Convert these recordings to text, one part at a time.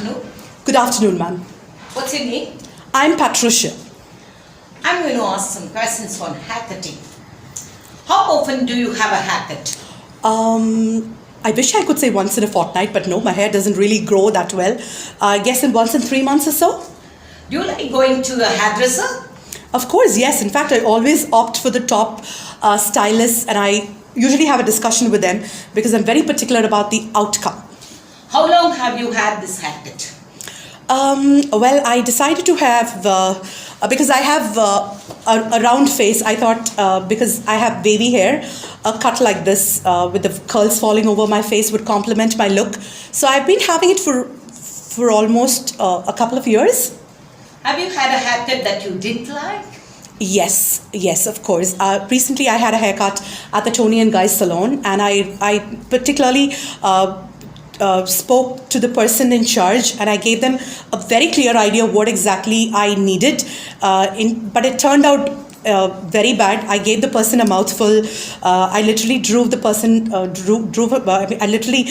afternoon. Good afternoon, ma'am. What's your name? I'm Patricia. I'm going to ask some questions on haircutting. How often do you have a haircut? I wish I could say once in a fortnight, but no, my hair doesn't really grow that well. I guess once in 3 months or so. Do you like going to a hairdresser? Of course, yes. In fact, I always opt for the top stylists, and I usually have a discussion with them because I'm very particular about the outcome. How long have you had this haircut? Well, I decided to have, because I have a round face, I thought because I have baby hair, a cut like this with the curls falling over my face would complement my look. So I've been having it for almost a couple of years. Have you had a haircut that you didn't like? Yes, of course. Recently, I had a haircut at the Tony and Guy salon, and I particularly spoke to the person in charge, and I gave them a very clear idea of what exactly I needed. But it turned out very bad. I gave the person a mouthful. I literally drove the person. I literally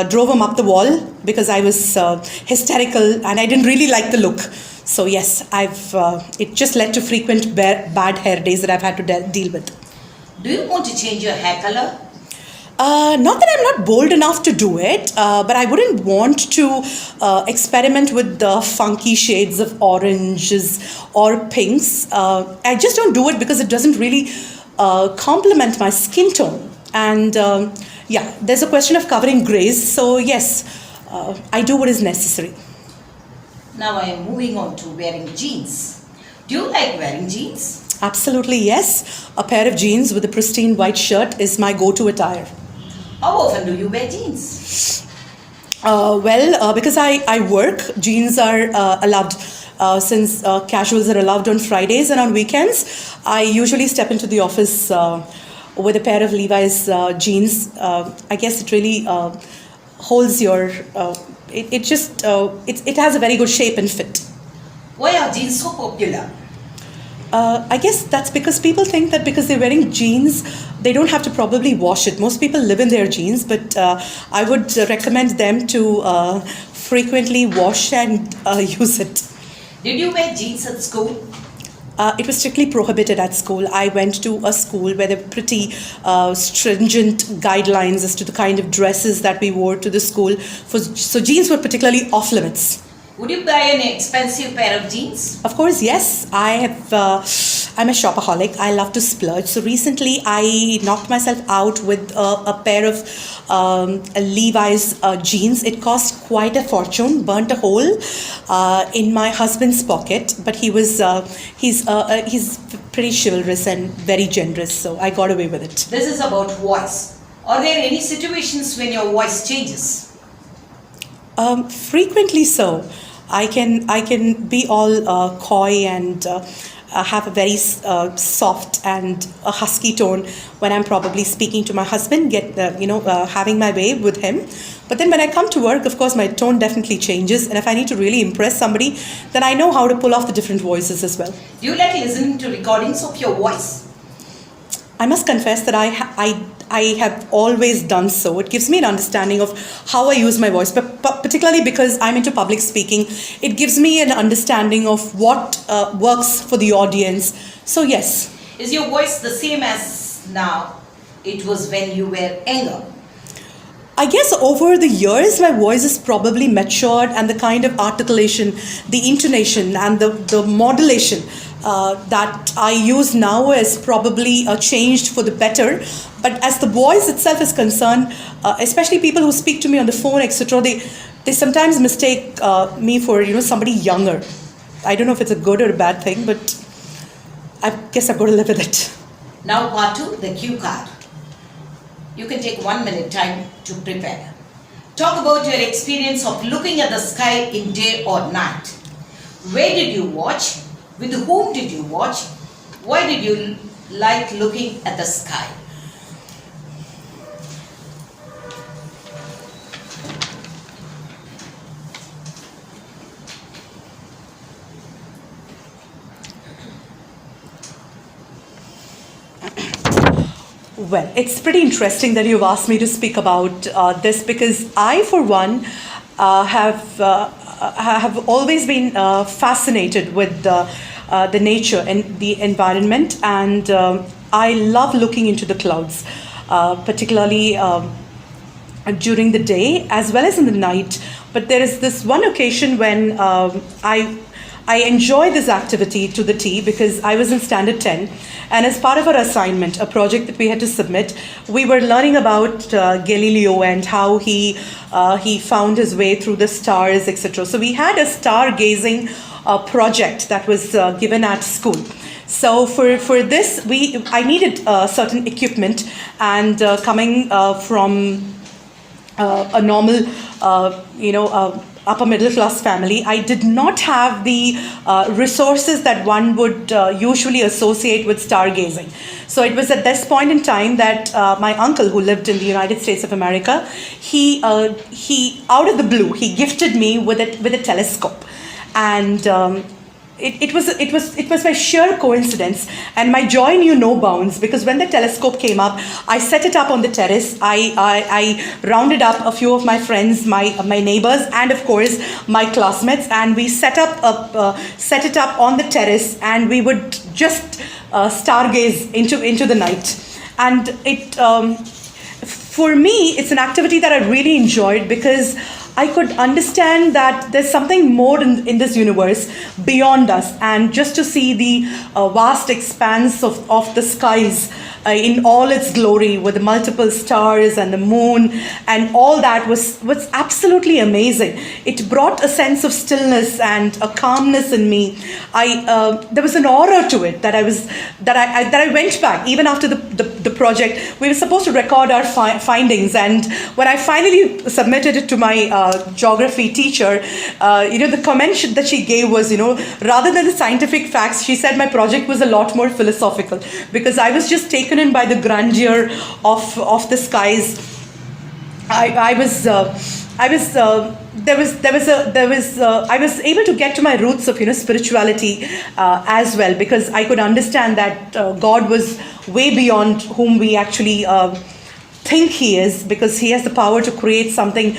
drove him up the wall because I was hysterical, and I didn't really like the look. So yes, it just led to frequent bad hair days that I've had to deal with. Do you want to change your hair color? Not that I'm not bold enough to do it, but I wouldn't want to experiment with the funky shades of oranges or pinks. I just don't do it because it doesn't really complement my skin tone. And there's a question of covering grays. So yes, I do what is necessary. Now I am moving on to wearing jeans. Do you like wearing jeans? Absolutely, yes. A pair of jeans with a pristine white shirt is my go-to attire. How often do you wear jeans? Because I work, jeans are allowed. Since casuals are allowed on Fridays and on weekends, I usually step into the office with a pair of Levi's jeans. I guess it really holds your... It has a very good shape and fit. Why are jeans so popular? I guess that's because people think that because they're wearing jeans, they don't have to probably wash it. Most people live in their jeans, but I would recommend them to frequently wash and use it. Did you wear jeans at school? It was strictly prohibited at school. I went to a school where there were pretty stringent guidelines as to the kind of dresses that we wore to the school. So jeans were particularly off limits. Would you buy an expensive pair of jeans? Of course, yes. I'm a shopaholic. I love to splurge. So recently, I knocked myself out with a pair of Levi's jeans. It cost quite a fortune. Burnt a hole in my husband's pocket. But he's pretty chivalrous and very generous. So I got away with it. This is about voice. Are there any situations when your voice changes? Frequently so. I can be all coy and have a very soft and a husky tone when I'm probably speaking to my husband, having my way with him. But then when I come to work, of course, my tone definitely changes. And if I need to really impress somebody, then I know how to pull off the different voices as well. Do you like listening to recordings of your voice? I must confess that I have always done so. It gives me an understanding of how I use my voice, but particularly because I'm into public speaking, it gives me an understanding of what works for the audience. So yes. Is your voice the same as now it was when you were younger? I guess over the years, my voice has probably matured, and the kind of articulation, the intonation, and the modulation that I use now is probably changed for the better. But as the voice itself is concerned, especially people who speak to me on the phone, etc., they sometimes mistake me for somebody younger. I don't know if it's a good or a bad thing, but I guess I've got to live with it. Now part 2, the cue card. You can take 1 minute time to prepare. Talk about your experience of looking at the sky in day or night. Where did you watch? With whom did you watch? Why did you like looking at the sky? Well, it's pretty interesting that you've asked me to speak about this because I, for one, have have always been fascinated with the nature and the environment, and I love looking into the clouds, particularly during the day as well as in the night. But there is this one occasion when I enjoy this activity to the T, because I was in standard 10, and as part of our assignment, a project that we had to submit, we were learning about Galileo and how he found his way through the stars, etc. So we had a stargazing project that was given at school. So for this, I needed certain equipment, and coming from a normal, upper middle class family, I did not have the resources that one would usually associate with stargazing. So it was at this point in time that my uncle, who lived in the United States of America, he out of the blue, he gifted me with a telescope, and it was by sheer coincidence, and my joy knew no bounds, because when the telescope came up, I set it up on the terrace. I rounded up a few of my friends, my neighbors, and of course my classmates, and we set it up on the terrace, and we would just stargaze into the night. And for me, it's an activity that I really enjoyed, because I could understand that there's something more in this universe beyond us, and just to see the vast expanse of the skies in all its glory, with the multiple stars and the moon and all that, was absolutely amazing. It brought a sense of stillness and a calmness in me. There was an aura to it that I went back even after the project. We were supposed to record our findings, and when I finally submitted it to my geography teacher, the comment that she gave was, rather than the scientific facts, she said my project was a lot more philosophical, because I was just taken in by the grandeur of the skies. I was able to get to my roots of spirituality as well, because I could understand that God was way beyond whom we actually think he is, because he has the power to create something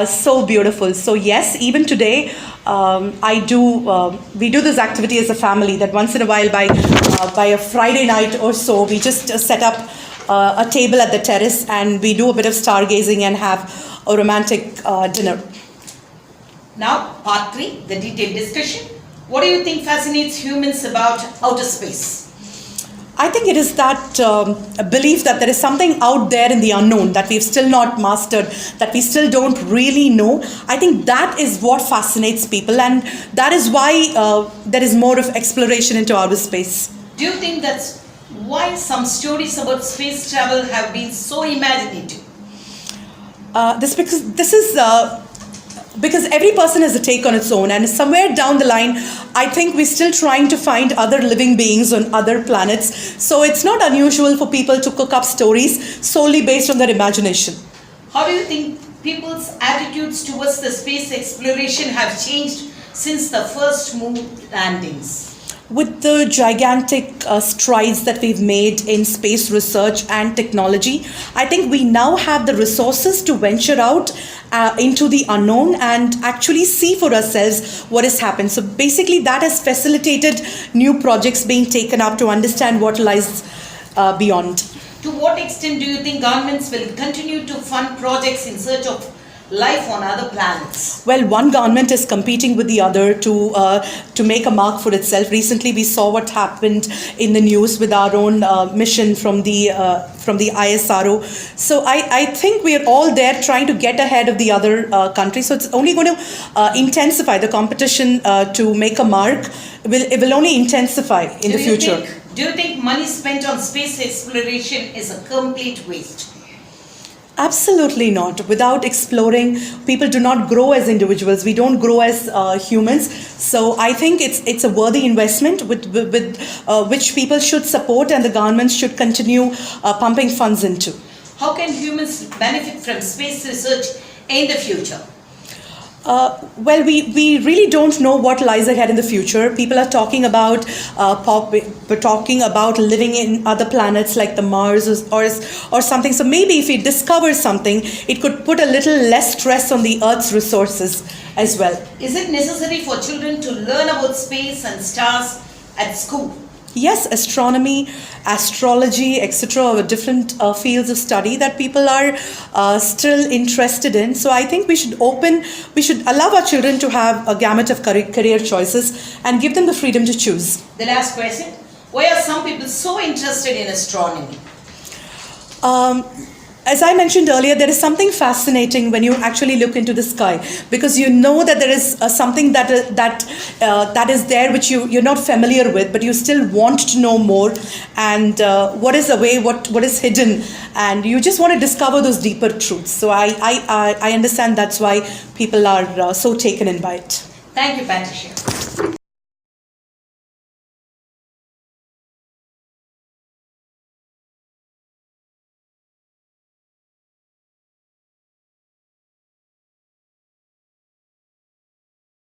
so beautiful. So yes, even today we do this activity as a family, that once in a while by a Friday night or so, we just set up a table at the terrace, and we do a bit of stargazing and have a romantic dinner. Now, part 3, the detailed discussion. What do you think fascinates humans about outer space? I think it is that belief that there is something out there in the unknown that we've still not mastered, that we still don't really know. I think that is what fascinates people, and that is why there is more of exploration into outer space. Do you think that's why some stories about space travel have been so imaginative? Because every person has a take on its own, and somewhere down the line, I think we're still trying to find other living beings on other planets. So it's not unusual for people to cook up stories solely based on their imagination. How do you think people's attitudes towards the space exploration have changed since the first moon landings? With the gigantic strides that we've made in space research and technology, I think we now have the resources to venture out into the unknown and actually see for ourselves what has happened. So basically that has facilitated new projects being taken up to understand what lies beyond. To what extent do you think governments will continue to fund projects in search of life on other planets? Well, one government is competing with the other to make a mark for itself. Recently, we saw what happened in the news with our own mission from the ISRO. So I think we are all there trying to get ahead of the other countries. So it's only going to intensify the competition to make a mark. It will only intensify in the future. Do you think money spent on space exploration is a complete waste? Absolutely not. Without exploring, people do not grow as individuals. We don't grow as humans. So I think it's a worthy investment with which people should support, and the governments should continue pumping funds into. How can humans benefit from space research in the future? Well, we really don't know what lies ahead in the future. People are talking about we're talking about living in other planets like the Mars or something. So maybe if we discover something, it could put a little less stress on the Earth's resources as well. Is it necessary for children to learn about space and stars at school? Yes, astronomy, astrology, etc. are different fields of study that people are still interested in. So I think we should allow our children to have a gamut of career choices and give them the freedom to choose. The last question. Why are some people so interested in astronomy? As I mentioned earlier, there is something fascinating when you actually look into the sky, because you know that there is something that is there which you're not familiar with, but you still want to know more, and what is away, what is hidden, and you just want to discover those deeper truths. So I understand that's why people are so taken in by it. Thank you, Patricia.